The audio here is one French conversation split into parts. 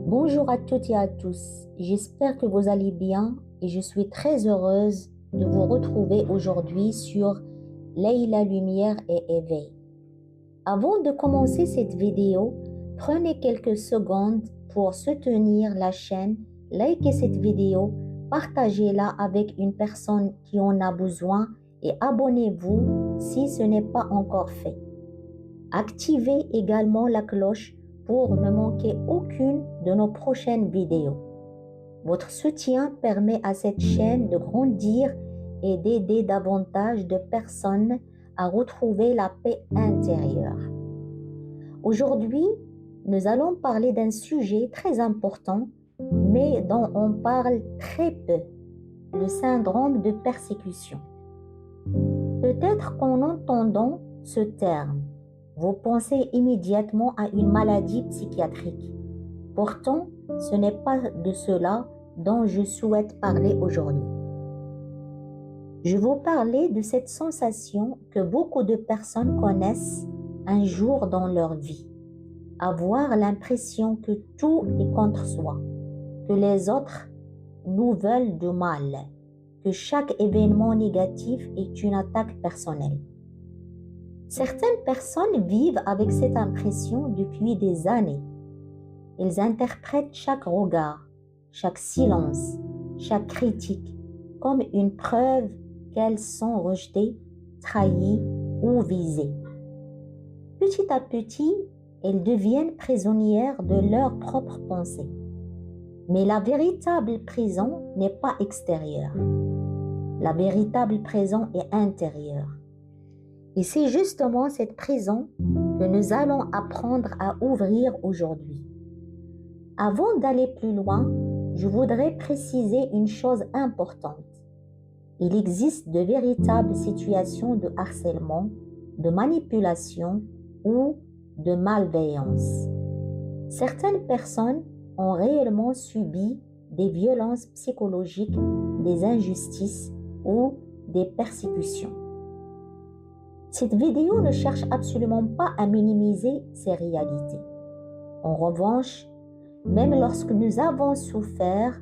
Bonjour à toutes et à tous, j'espère que vous allez bien et je suis très heureuse de vous retrouver aujourd'hui sur Leïla Lumière et Éveil. Avant de commencer cette vidéo, prenez quelques secondes pour soutenir la chaîne, likez cette vidéo, partagez-la avec une personne qui en a besoin et abonnez-vous si ce n'est pas encore fait. Activez également la cloche pour ne manquer aucune de nos prochaines vidéos. Votre soutien permet à cette chaîne de grandir et d'aider davantage de personnes à retrouver la paix intérieure. Aujourd'hui, nous allons parler d'un sujet très important, mais dont on parle très peu, le syndrome de persécution. Peut-être qu'en entendant ce terme, vous pensez immédiatement à une maladie psychiatrique. Pourtant, ce n'est pas de cela dont je souhaite parler aujourd'hui. Je vais vous parler de cette sensation que beaucoup de personnes connaissent un jour dans leur vie. Avoir l'impression que tout est contre soi, que les autres nous veulent du mal, que chaque événement négatif est une attaque personnelle. Certaines personnes vivent avec cette impression depuis des années. Ils interprètent chaque regard, chaque silence, chaque critique comme une preuve qu'elles sont rejetées, trahies ou visées. Petit à petit, elles deviennent prisonnières de leurs propres pensées. Mais la véritable prison n'est pas extérieure. La véritable prison est intérieure. Et c'est justement cette prison que nous allons apprendre à ouvrir aujourd'hui. Avant d'aller plus loin, je voudrais préciser une chose importante. Il existe de véritables situations de harcèlement, de manipulation ou de malveillance. Certaines personnes ont réellement subi des violences psychologiques, des injustices ou des persécutions. Cette vidéo ne cherche absolument pas à minimiser ces réalités. En revanche, même lorsque nous avons souffert,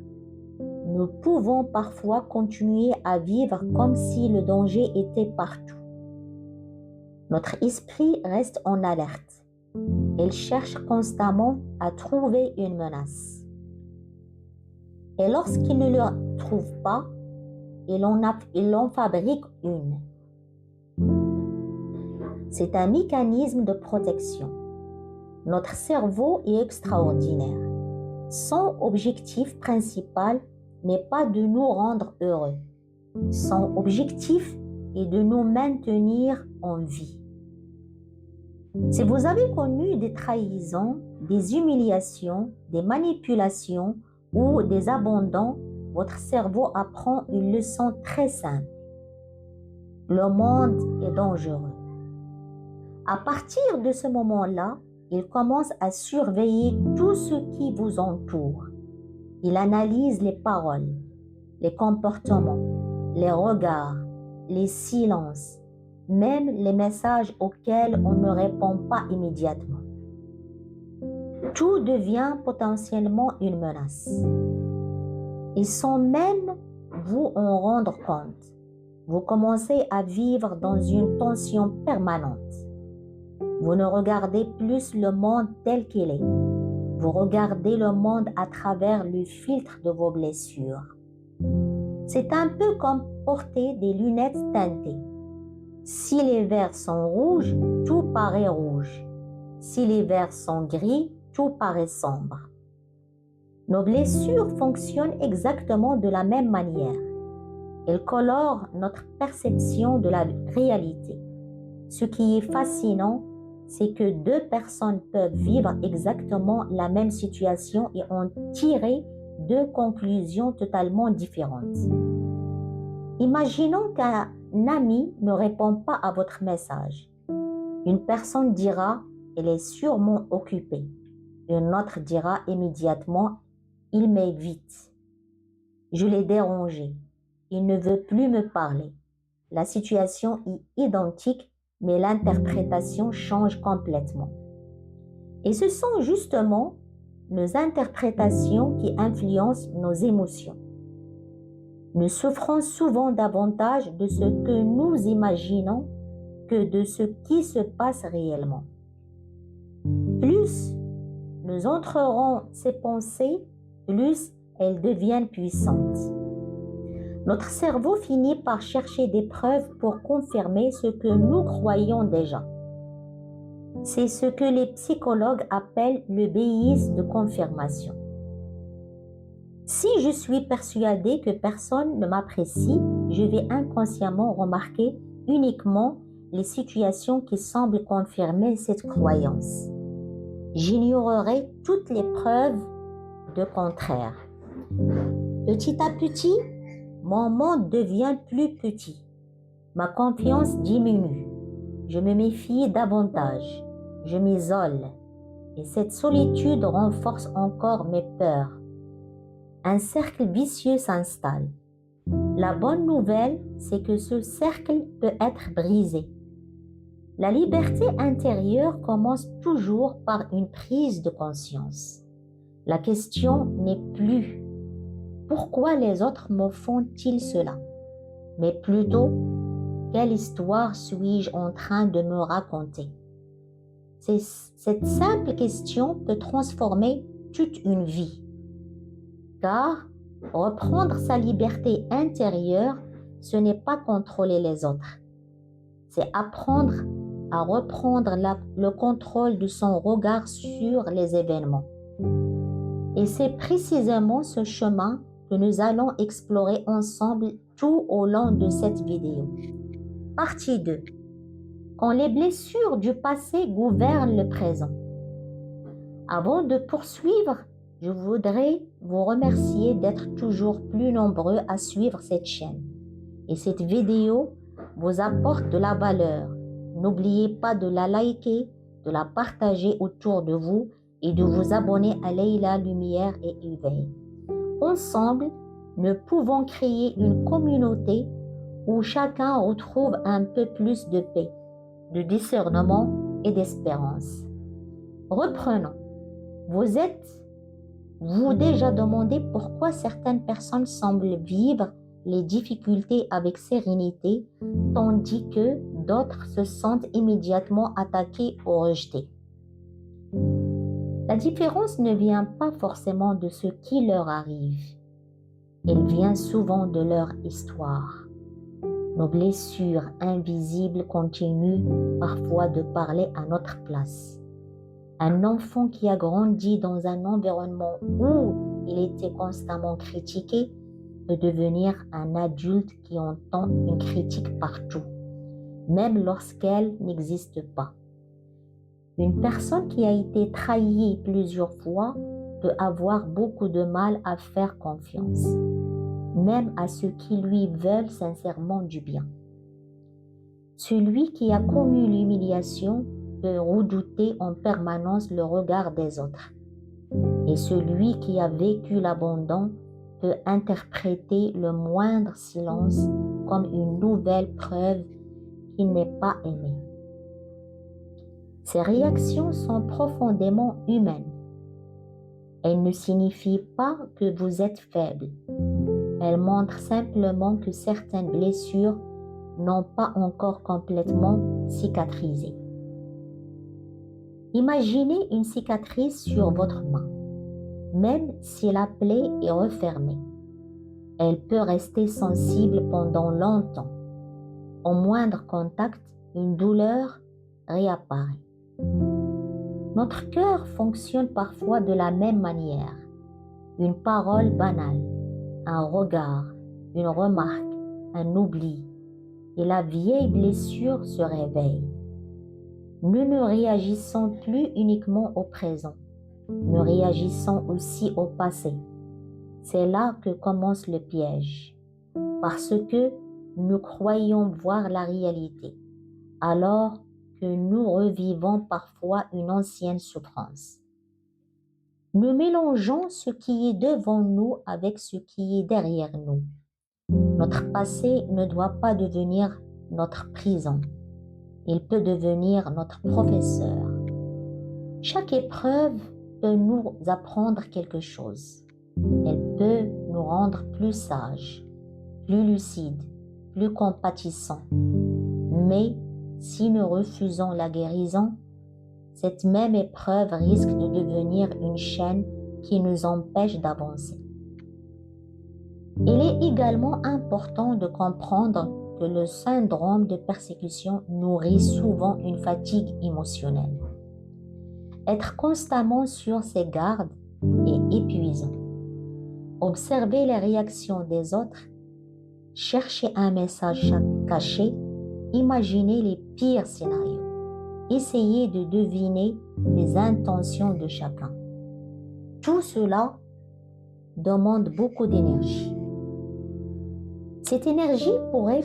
nous pouvons parfois continuer à vivre comme si le danger était partout. Notre esprit reste en alerte. Il cherche constamment à trouver une menace. Et lorsqu'il ne le trouve pas, il en fabrique une. C'est un mécanisme de protection. Notre cerveau est extraordinaire. Son objectif principal n'est pas de nous rendre heureux. Son objectif est de nous maintenir en vie. Si vous avez connu des trahisons, des humiliations, des manipulations ou des abandons, votre cerveau apprend une leçon très simple. Le monde est dangereux. À partir de ce moment-là, il commence à surveiller tout ce qui vous entoure. Il analyse les paroles, les comportements, les regards, les silences, même les messages auxquels on ne répond pas immédiatement. Tout devient potentiellement une menace. Et sans même vous en rendre compte, vous commencez à vivre dans une tension permanente. Vous ne regardez plus le monde tel qu'il est. Vous regardez le monde à travers le filtre de vos blessures. C'est un peu comme porter des lunettes teintées. Si les verres sont rouges, tout paraît rouge. Si les verres sont gris, tout paraît sombre. Nos blessures fonctionnent exactement de la même manière. Elles colorent notre perception de la réalité. Ce qui est fascinant, c'est que deux personnes peuvent vivre exactement la même situation et en tirer deux conclusions totalement différentes. Imaginons qu'un ami ne répond pas à votre message. Une personne dira « Elle est sûrement occupée ». Une autre dira immédiatement « Il m'évite ». Je l'ai dérangé. Il ne veut plus me parler. La situation est identique, mais l'interprétation change complètement. Et ce sont justement nos interprétations qui influencent nos émotions. Nous souffrons souvent davantage de ce que nous imaginons que de ce qui se passe réellement. Plus nous entrerons ces pensées, plus elles deviennent puissantes. Notre cerveau finit par chercher des preuves pour confirmer ce que nous croyons déjà. C'est ce que les psychologues appellent le biais de confirmation. Si je suis persuadée que personne ne m'apprécie, je vais inconsciemment remarquer uniquement les situations qui semblent confirmer cette croyance. J'ignorerai toutes les preuves de contraire. Petit à petit, mon monde devient plus petit. Ma confiance diminue. Je me méfie davantage. Je m'isole. Et cette solitude renforce encore mes peurs. Un cercle vicieux s'installe. La bonne nouvelle, c'est que ce cercle peut être brisé. La liberté intérieure commence toujours par une prise de conscience. La question n'est plus « Pourquoi les autres me font-ils cela ?» mais plutôt « Quelle histoire suis-je en train de me raconter ?» Cette simple question peut transformer toute une vie. Car reprendre sa liberté intérieure, ce n'est pas contrôler les autres. C'est apprendre à reprendre le contrôle de son regard sur les événements. Et c'est précisément ce chemin que nous allons explorer ensemble tout au long de cette vidéo. Partie 2. Quand les blessures du passé gouvernent le présent. Avant de poursuivre, je voudrais vous remercier d'être toujours plus nombreux à suivre cette chaîne. Et cette vidéo vous apporte de la valeur. N'oubliez pas de la liker, de la partager autour de vous et de vous abonner à Leila Lumière et Éveil. Ensemble, nous pouvons créer une communauté où chacun retrouve un peu plus de paix, de discernement et d'espérance. Reprenons. Vous déjà demandé pourquoi certaines personnes semblent vivre les difficultés avec sérénité, tandis que d'autres se sentent immédiatement attaquées ou rejetées. La différence ne vient pas forcément de ce qui leur arrive. Elle vient souvent de leur histoire. Nos blessures invisibles continuent parfois de parler à notre place. Un enfant qui a grandi dans un environnement où il était constamment critiqué peut devenir un adulte qui entend une critique partout, même lorsqu'elle n'existe pas. Une personne qui a été trahie plusieurs fois peut avoir beaucoup de mal à faire confiance, même à ceux qui lui veulent sincèrement du bien. Celui qui a connu l'humiliation peut redouter en permanence le regard des autres. Et celui qui a vécu l'abandon peut interpréter le moindre silence comme une nouvelle preuve qu'il n'est pas aimé. Ces réactions sont profondément humaines. Elles ne signifient pas que vous êtes faible. Elles montrent simplement que certaines blessures n'ont pas encore complètement cicatrisé. Imaginez une cicatrice sur votre main, même si la plaie est refermée. Elle peut rester sensible pendant longtemps. Au moindre contact, une douleur réapparaît. Notre cœur fonctionne parfois de la même manière. Une parole banale, un regard, une remarque, un oubli, et la vieille blessure se réveille. Nous ne réagissons plus uniquement au présent, nous réagissons aussi au passé. C'est là que commence le piège, parce que nous croyons voir la réalité, alors que nous revivons parfois une ancienne souffrance. Nous mélangeons ce qui est devant nous avec ce qui est derrière nous. Notre passé ne doit pas devenir notre prison. Il peut devenir notre professeur. Chaque épreuve peut nous apprendre quelque chose. Elle peut nous rendre plus sages, plus lucides, plus compatissants. Mais si nous refusons la guérison, cette même épreuve risque de devenir une chaîne qui nous empêche d'avancer. Il est également important de comprendre que le syndrome de persécution nourrit souvent une fatigue émotionnelle. Être constamment sur ses gardes est épuisant. Observer les réactions des autres, chercher un message caché, imaginer les pires scénarios, essayer de deviner les intentions de chacun. Tout cela demande beaucoup d'énergie. Cette énergie pourrait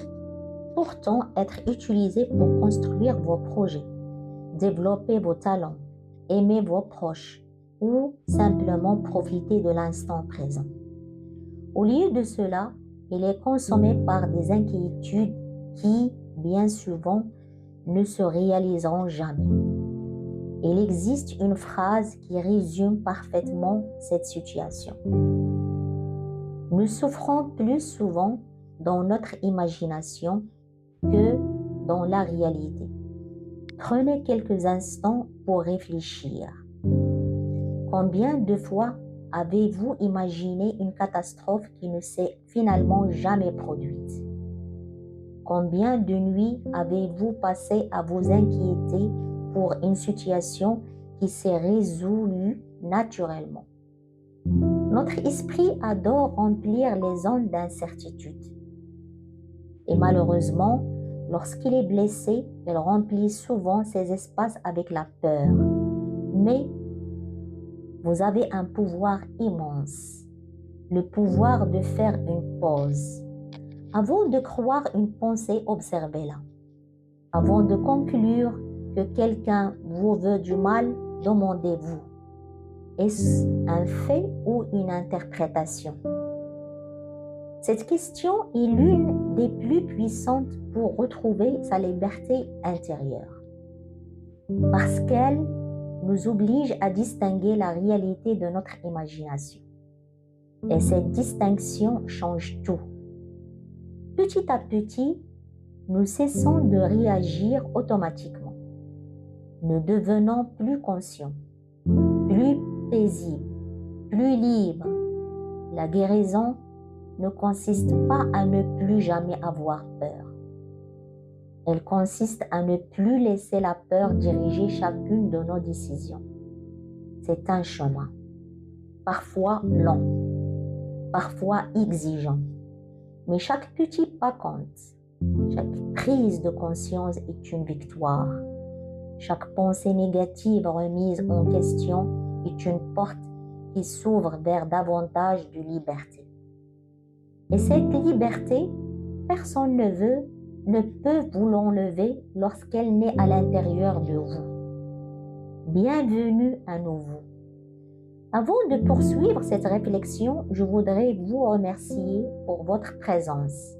pourtant être utilisée pour construire vos projets, développer vos talents, aimer vos proches ou simplement profiter de l'instant présent. Au lieu de cela, il est consommé par des inquiétudes qui, bien souvent, ne se réaliseront jamais. Il existe une phrase qui résume parfaitement cette situation. Nous souffrons plus souvent dans notre imagination que dans la réalité. Prenez quelques instants pour réfléchir. Combien de fois avez-vous imaginé une catastrophe qui ne s'est finalement jamais produite? Combien de nuits avez-vous passé à vous inquiéter pour une situation qui s'est résolue naturellement? Notre esprit adore remplir les zones d'incertitude. Et malheureusement, lorsqu'il est blessé, il remplit souvent ces espaces avec la peur. Mais vous avez un pouvoir immense, le pouvoir de faire une pause. Avant de croire une pensée, observez-la. Avant de conclure que quelqu'un vous veut du mal, demandez-vous, est-ce un fait ou une interprétation? Cette question est l'une des plus puissantes pour retrouver sa liberté intérieure, parce qu'elle nous oblige à distinguer la réalité de notre imagination. Et cette distinction change tout. Petit à petit, nous cessons de réagir automatiquement. Nous devenons plus conscients, plus paisibles, plus libres. La guérison ne consiste pas à ne plus jamais avoir peur. Elle consiste à ne plus laisser la peur diriger chacune de nos décisions. C'est un chemin, parfois long, parfois exigeant, mais chaque petit pas compte. Chaque prise de conscience est une victoire. Chaque pensée négative remise en question est une porte qui s'ouvre vers davantage de liberté. Et cette liberté, personne ne peut vous l'enlever lorsqu'elle naît à l'intérieur de vous. Bienvenue à nouveau. Avant de poursuivre cette réflexion, je voudrais vous remercier pour votre présence.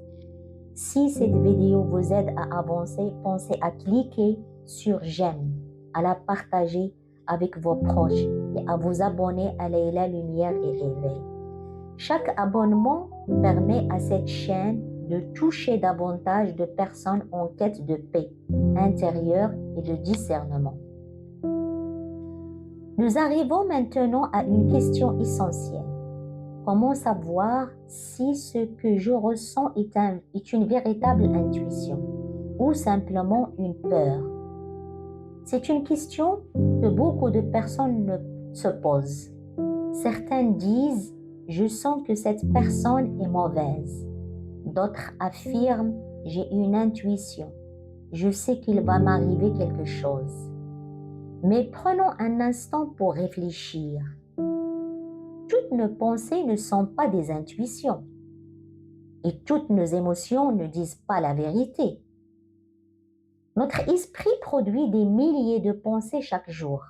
Si cette vidéo vous aide à avancer, pensez à cliquer sur j'aime, à la partager avec vos proches et à vous abonner à Leila Lumière et Éveil. Chaque abonnement permet à cette chaîne de toucher davantage de personnes en quête de paix intérieure et de discernement. Nous arrivons maintenant à une question essentielle. Comment savoir si ce que je ressens est une véritable intuition ou simplement une peur? C'est une question que beaucoup de personnes se posent. Certaines disent « je sens que cette personne est mauvaise ». D'autres affirment « j'ai une intuition, je sais qu'il va m'arriver quelque chose ». Mais prenons un instant pour réfléchir. Toutes nos pensées ne sont pas des intuitions et toutes nos émotions ne disent pas la vérité. Notre esprit produit des milliers de pensées chaque jour.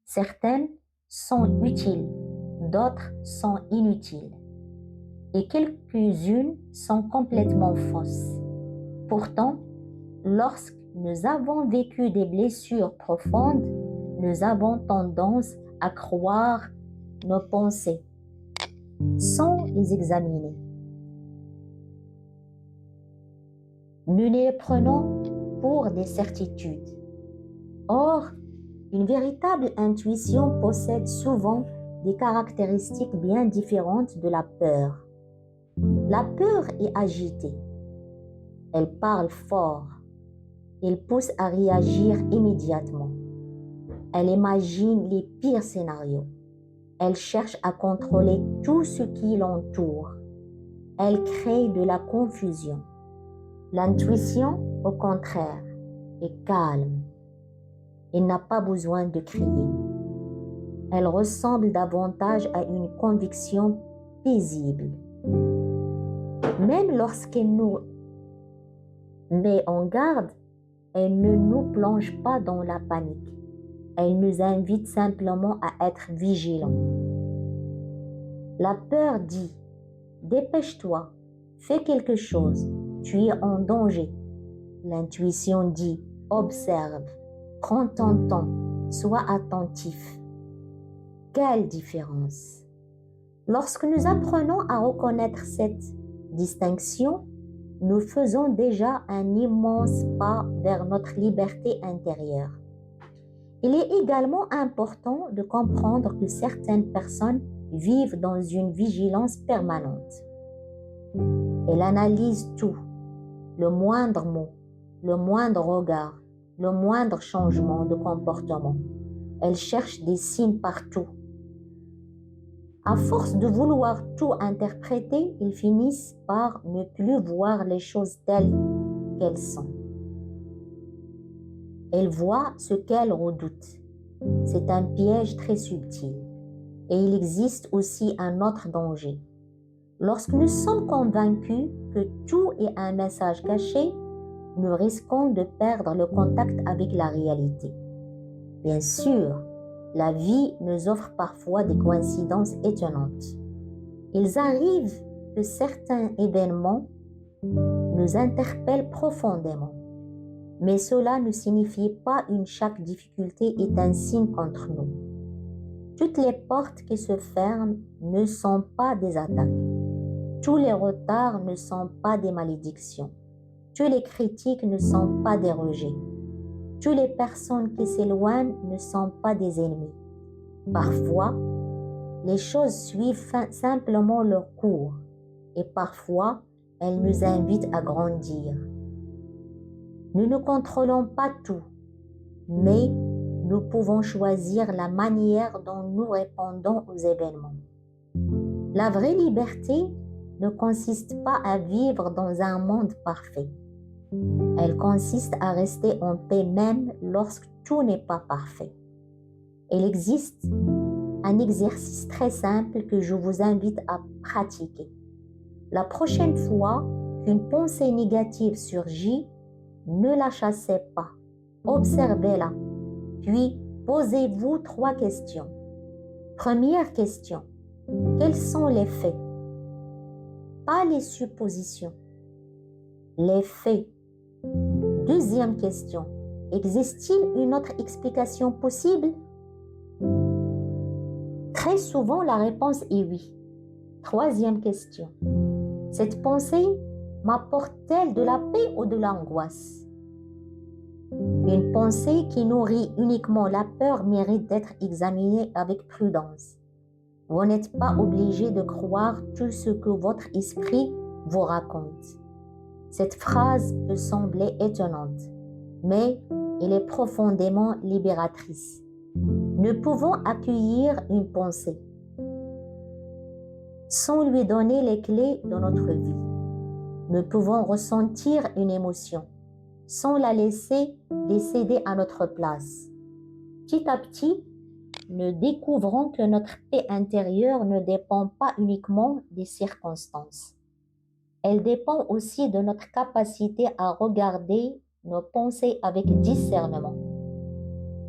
Certaines sont utiles, d'autres sont inutiles et quelques-unes sont complètement fausses. Pourtant, lorsque nous avons vécu des blessures profondes, nous avons tendance à croire nos pensées sans les examiner. Nous les prenons pour des certitudes. Or, une véritable intuition possède souvent des caractéristiques bien différentes de la peur. La peur est agitée. Elle parle fort. Elle pousse à réagir immédiatement. Elle imagine les pires scénarios. Elle cherche à contrôler tout ce qui l'entoure. Elle crée de la confusion. L'intuition, au contraire, est calme. Elle n'a pas besoin de crier. Elle ressemble davantage à une conviction paisible. Même lorsqu'elle nous met en garde, elle ne nous plonge pas dans la panique. Elle nous invite simplement à être vigilants. La peur dit « Dépêche-toi, fais quelque chose, tu es en danger ». L'intuition dit « Observe, prends ton temps, sois attentif ». Quelle différence! Lorsque nous apprenons à reconnaître cette distinction, nous faisons déjà un immense pas vers notre liberté intérieure. Il est également important de comprendre que certaines personnes vivent dans une vigilance permanente. Elles analysent tout, le moindre mot, le moindre regard, le moindre changement de comportement. Elles cherchent des signes partout. À force de vouloir tout interpréter, ils finissent par ne plus voir les choses telles qu'elles sont. Elles voient ce qu'elles redoutent. C'est un piège très subtil. Et il existe aussi un autre danger. Lorsque nous sommes convaincus que tout est un message caché, nous risquons de perdre le contact avec la réalité. Bien sûr, la vie nous offre parfois des coïncidences étonnantes. Il arrive que certains événements nous interpellent profondément. Mais cela ne signifie pas que chaque difficulté est un signe contre nous. Toutes les portes qui se ferment ne sont pas des attaques. Tous les retards ne sont pas des malédictions. Toutes les critiques ne sont pas des rejets. Toutes les personnes qui s'éloignent ne sont pas des ennemis. Parfois, les choses suivent simplement leur cours et parfois, elles nous invitent à grandir. Nous ne contrôlons pas tout, mais nous pouvons choisir la manière dont nous répondons aux événements. La vraie liberté ne consiste pas à vivre dans un monde parfait. Elle consiste à rester en paix même lorsque tout n'est pas parfait. Il existe un exercice très simple que je vous invite à pratiquer. La prochaine fois qu'une pensée négative surgit, ne la chassez pas, observez-la, puis posez-vous 3 questions. Première question, quels sont les faits? Pas les suppositions, les faits. Deuxième question, existe-t-il une autre explication possible? Très souvent, la réponse est oui. Troisième question, cette pensée m'apporte-t-elle de la paix ou de l'angoisse? Une pensée qui nourrit uniquement la peur mérite d'être examinée avec prudence. Vous n'êtes pas obligé de croire tout ce que votre esprit vous raconte. Cette phrase peut sembler étonnante, mais elle est profondément libératrice. Nous pouvons accueillir une pensée sans lui donner les clés de notre vie. Nous pouvons ressentir une émotion sans la laisser décéder à notre place. Petit à petit, nous découvrons que notre paix intérieure ne dépend pas uniquement des circonstances. Elle dépend aussi de notre capacité à regarder nos pensées avec discernement.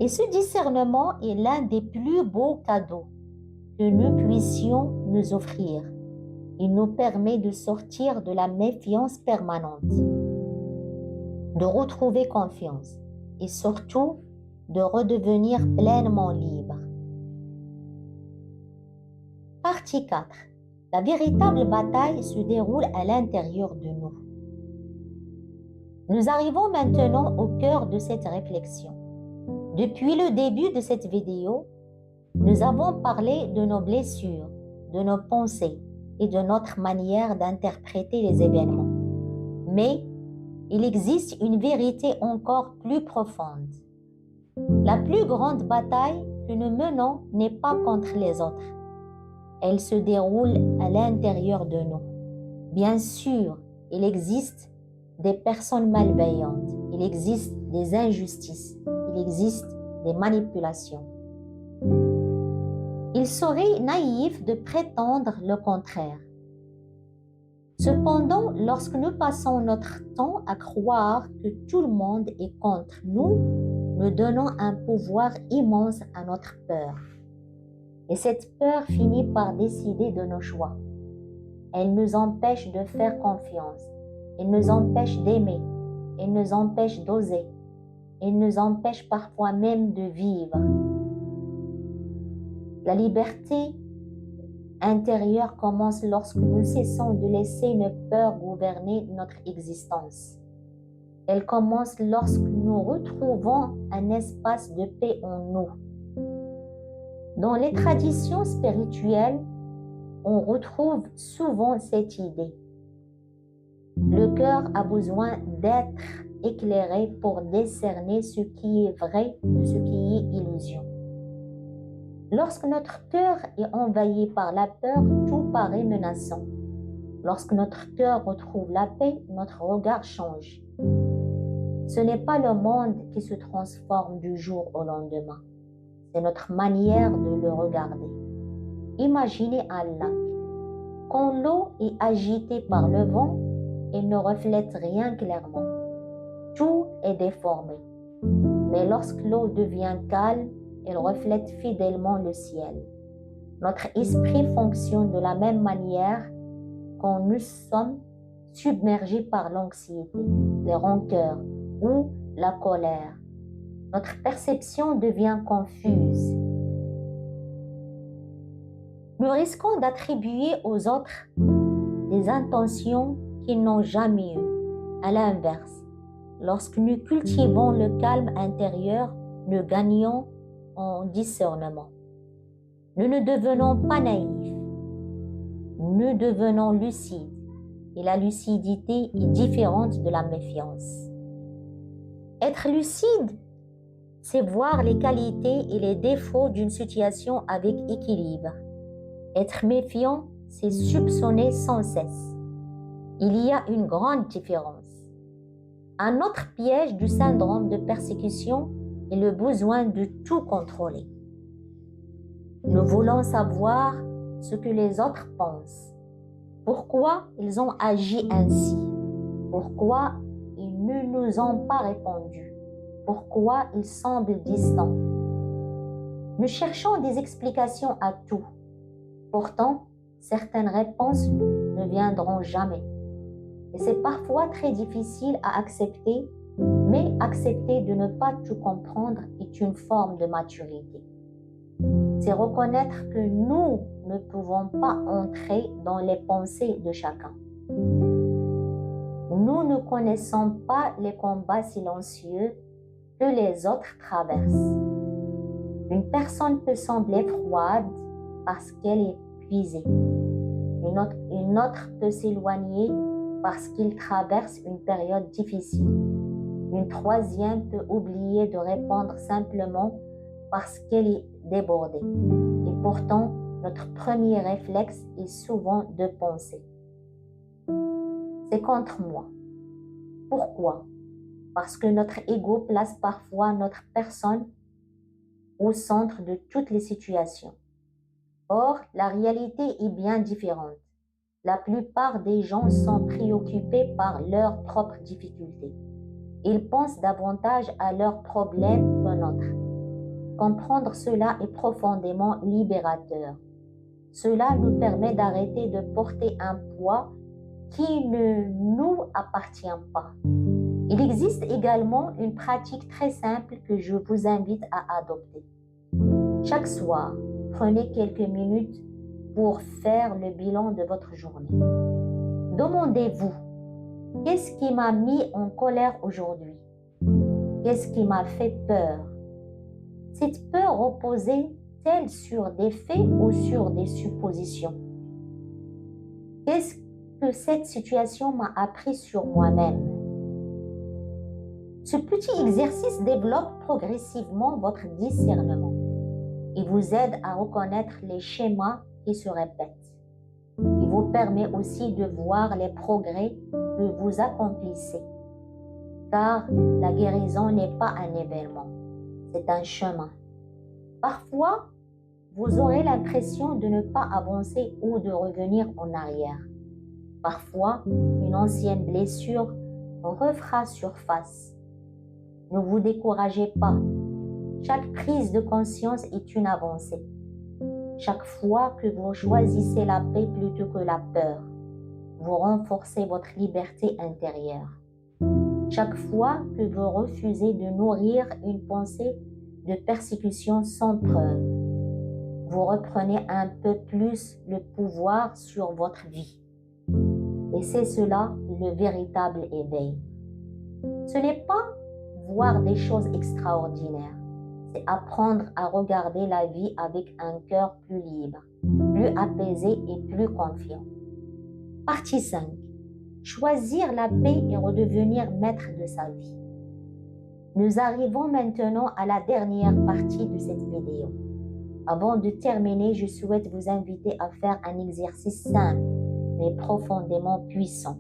Et ce discernement est l'un des plus beaux cadeaux que nous puissions nous offrir. Il nous permet de sortir de la méfiance permanente, de retrouver confiance et surtout de redevenir pleinement libre. Partie 4. La véritable bataille se déroule à l'intérieur de nous. Nous arrivons maintenant au cœur de cette réflexion. Depuis le début de cette vidéo, nous avons parlé de nos blessures, de nos pensées et de notre manière d'interpréter les événements. Mais il existe une vérité encore plus profonde. La plus grande bataille que nous menons n'est pas contre les autres. Elle se déroule à l'intérieur de nous. Bien sûr, il existe des personnes malveillantes, il existe des injustices, il existe des manipulations. Il serait naïf de prétendre le contraire. Cependant, lorsque nous passons notre temps à croire que tout le monde est contre nous, nous donnons un pouvoir immense à notre peur. Et cette peur finit par décider de nos choix. Elle nous empêche de faire confiance. Elle nous empêche d'aimer. Elle nous empêche d'oser. Elle nous empêche parfois même de vivre. La liberté intérieure commence lorsque nous cessons de laisser nos peurs gouverner notre existence. Elle commence lorsque nous retrouvons un espace de paix en nous. Dans les traditions spirituelles, on retrouve souvent cette idée. Le cœur a besoin d'être éclairé pour décerner ce qui est vrai de ce qui est illusion. Lorsque notre cœur est envahi par la peur, tout paraît menaçant. Lorsque notre cœur retrouve la paix, notre regard change. Ce n'est pas le monde qui se transforme du jour au lendemain. C'est notre manière de le regarder. Imaginez un lac. Quand l'eau est agitée par le vent, elle ne reflète rien clairement. Tout est déformé. Mais lorsque l'eau devient calme, elle reflète fidèlement le ciel. Notre esprit fonctionne de la même manière quand nous sommes submergés par l'anxiété, les rancœurs ou la colère. Notre perception devient confuse. Nous risquons d'attribuer aux autres des intentions qu'ils n'ont jamais eues. À l'inverse, lorsque nous cultivons le calme intérieur, nous gagnons en discernement. Nous ne devenons pas naïfs. Nous devenons lucides. Et la lucidité est différente de la méfiance. Être lucide, c'est voir les qualités et les défauts d'une situation avec équilibre. Être méfiant, c'est soupçonner sans cesse. Il y a une grande différence. Un autre piège du syndrome de persécution est le besoin de tout contrôler. Nous voulons savoir ce que les autres pensent. Pourquoi ils ont agi ainsi? Pourquoi ils ne nous ont pas répondu? Pourquoi ils semblent distants? Nous cherchons des explications à tout. Pourtant, certaines réponses ne viendront jamais. Et c'est parfois très difficile à accepter, mais accepter de ne pas tout comprendre est une forme de maturité. C'est reconnaître que nous ne pouvons pas entrer dans les pensées de chacun. Nous ne connaissons pas les combats silencieux que les autres traversent. Une personne peut sembler froide parce qu'elle est épuisée. Une autre peut s'éloigner parce qu'il traverse une période difficile. Une troisième peut oublier de répondre simplement parce qu'elle est débordée. Et pourtant, notre premier réflexe est souvent de penser. C'est contre moi. Pourquoi? Parce que notre ego place parfois notre personne au centre de toutes les situations. Or, la réalité est bien différente. La plupart des gens sont préoccupés par leurs propres difficultés. Ils pensent davantage à leurs problèmes que nôtres. Comprendre cela est profondément libérateur. Cela nous permet d'arrêter de porter un poids qui ne nous appartient pas. Il existe également une pratique très simple que je vous invite à adopter. Chaque soir, prenez quelques minutes pour faire le bilan de votre journée. Demandez-vous, qu'est-ce qui m'a mis en colère aujourd'hui? Qu'est-ce qui m'a fait peur? Cette peur reposait-elle sur des faits ou sur des suppositions? Qu'est-ce que cette situation m'a appris sur moi-même? Ce petit exercice développe progressivement votre discernement. Il vous aide à reconnaître les schémas qui se répètent. Il vous permet aussi de voir les progrès que vous accomplissez. Car la guérison n'est pas un événement, c'est un chemin. Parfois, vous aurez l'impression de ne pas avancer ou de revenir en arrière. Parfois, une ancienne blessure refera surface. Ne vous découragez pas. Chaque prise de conscience est une avancée. Chaque fois que vous choisissez la paix plutôt que la peur, vous renforcez votre liberté intérieure. Chaque fois que vous refusez de nourrir une pensée de persécution sans preuve, vous reprenez un peu plus le pouvoir sur votre vie. Et c'est cela le véritable éveil. Ce n'est pas voir des choses extraordinaires, c'est apprendre à regarder la vie avec un cœur plus libre, plus apaisé et plus confiant. Partie 5. Choisir la paix et redevenir maître de sa vie. Nous arrivons maintenant à la dernière partie de cette vidéo. Avant de terminer, je souhaite vous inviter à faire un exercice simple, mais profondément puissant.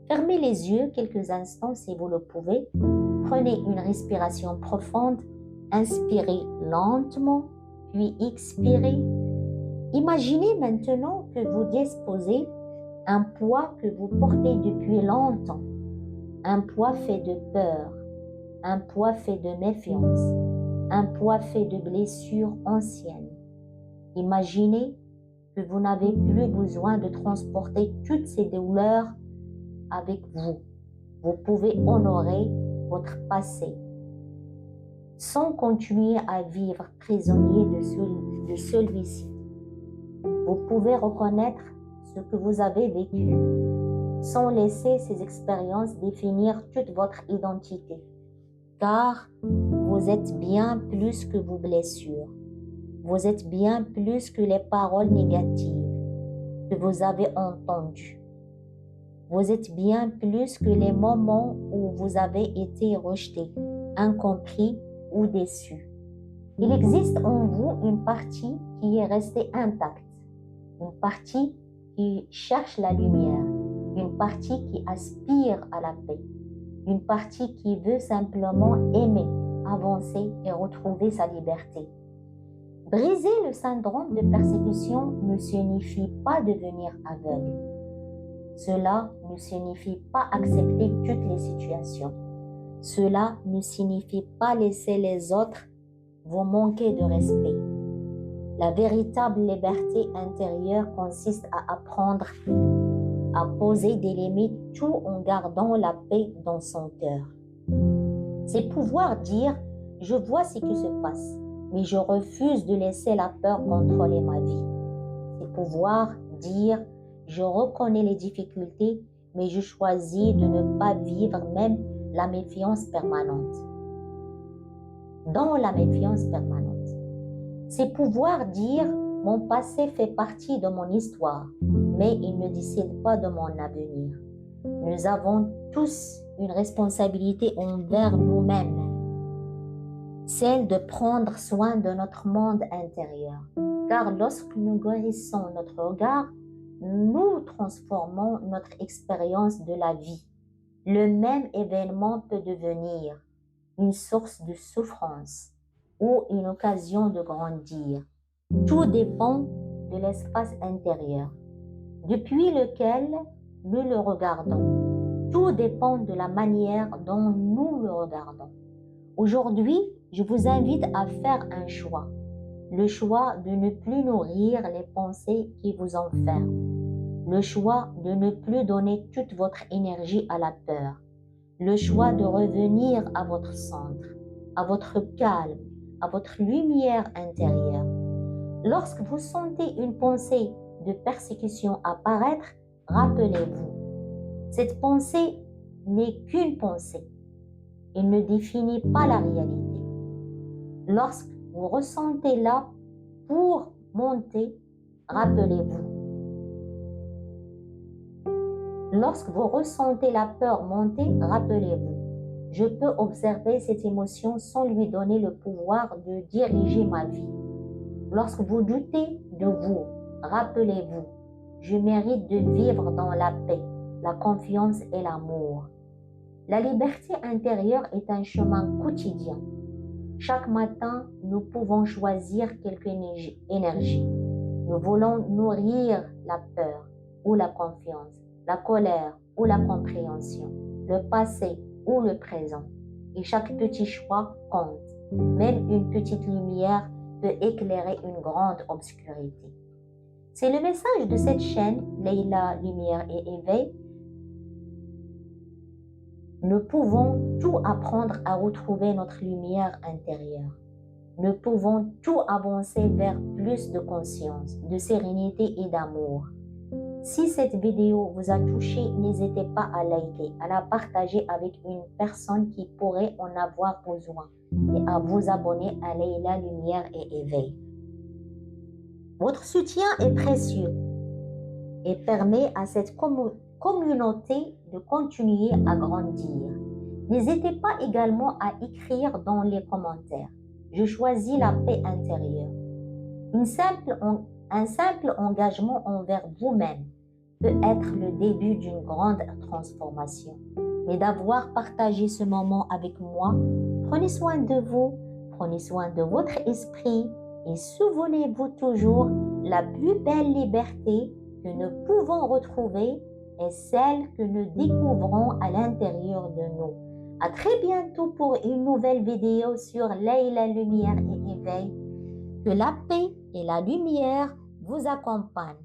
Fermez les yeux quelques instants si vous le pouvez. Prenez une respiration profonde. Inspirez lentement, puis expirez. Imaginez maintenant que vous disposez un poids que vous portez depuis longtemps. Un poids fait de peur, un poids fait de méfiance, un poids fait de blessures anciennes. Imaginez que vous n'avez plus besoin de transporter toutes ces douleurs avec vous. Vous pouvez honorer votre passé sans continuer à vivre prisonnier de celui-ci. Vous pouvez reconnaître ce que vous avez vécu sans laisser ces expériences définir toute votre identité. Car vous êtes bien plus que vos blessures. Vous êtes bien plus que les paroles négatives que vous avez entendues. Vous êtes bien plus que les moments où vous avez été rejeté, incompris ou déçu. Il existe en vous une partie qui est restée intacte, une partie qui cherche la lumière, une partie qui aspire à la paix, une partie qui veut simplement aimer, avancer et retrouver sa liberté. Briser le syndrome de persécution ne signifie pas devenir aveugle. Cela ne signifie pas accepter toutes les situations. Cela ne signifie pas laisser les autres vous manquer de respect. La véritable liberté intérieure consiste à apprendre à poser des limites tout en gardant la paix dans son cœur. C'est pouvoir dire « je vois ce qui se passe, mais je refuse de laisser la peur contrôler ma vie ». C'est pouvoir dire « je reconnais les difficultés, mais je choisis de ne pas vivre même la méfiance permanente. » Dans la méfiance permanente. C'est pouvoir dire « mon passé fait partie de mon histoire, mais il ne décide pas de mon avenir. » Nous avons tous une responsabilité envers nous-mêmes, celle de prendre soin de notre monde intérieur. Car lorsque nous guérissons notre regard, nous transformons notre expérience de la vie. Le même événement peut devenir une source de souffrance ou une occasion de grandir. Tout dépend de l'espace intérieur, depuis lequel nous le regardons. Tout dépend de la manière dont nous le regardons. Aujourd'hui, je vous invite à faire un choix. Le choix de ne plus nourrir les pensées qui vous enferment. Le choix de ne plus donner toute votre énergie à la peur. Le choix de revenir à votre centre, à votre calme, à votre lumière intérieure. Lorsque vous sentez une pensée de persécution apparaître, rappelez-vous, cette pensée n'est qu'une pensée. Elle ne définit pas la réalité. Lorsque vous ressentez là pour monter, rappelez-vous. Lorsque vous ressentez la peur monter, rappelez-vous. Je peux observer cette émotion sans lui donner le pouvoir de diriger ma vie. Lorsque vous doutez de vous, rappelez-vous, je mérite de vivre dans la paix, la confiance et l'amour. La liberté intérieure est un chemin quotidien. Chaque matin, nous pouvons choisir quelque énergie. Nous voulons nourrir la peur ou la confiance, la colère ou la compréhension, le passé ou le présent. Et chaque petit choix compte. Même une petite lumière peut éclairer une grande obscurité. C'est le message de cette chaîne, Leïla, Lumière et Éveil. Nous pouvons tout apprendre à retrouver notre lumière intérieure. Nous pouvons tout avancer vers plus de conscience, de sérénité et d'amour. Si cette vidéo vous a touché, n'hésitez pas à liker, à la partager avec une personne qui pourrait en avoir besoin et à vous abonner à Leïla, Lumière et Éveil. Votre soutien est précieux et permet à cette communauté de continuer à grandir. N'hésitez pas également à écrire dans les commentaires. Je choisis la paix intérieure. Un simple engagement envers vous-même peut être le début d'une grande transformation. Mais d'avoir partagé ce moment avec moi, prenez soin de vous, prenez soin de votre esprit et souvenez-vous toujours, la plus belle liberté que nous pouvons retrouver est celle que nous découvrons à l'intérieur de nous. À très bientôt pour une nouvelle vidéo sur Leïla, Lumière et Éveil. Que la paix et la lumière vous accompagnent.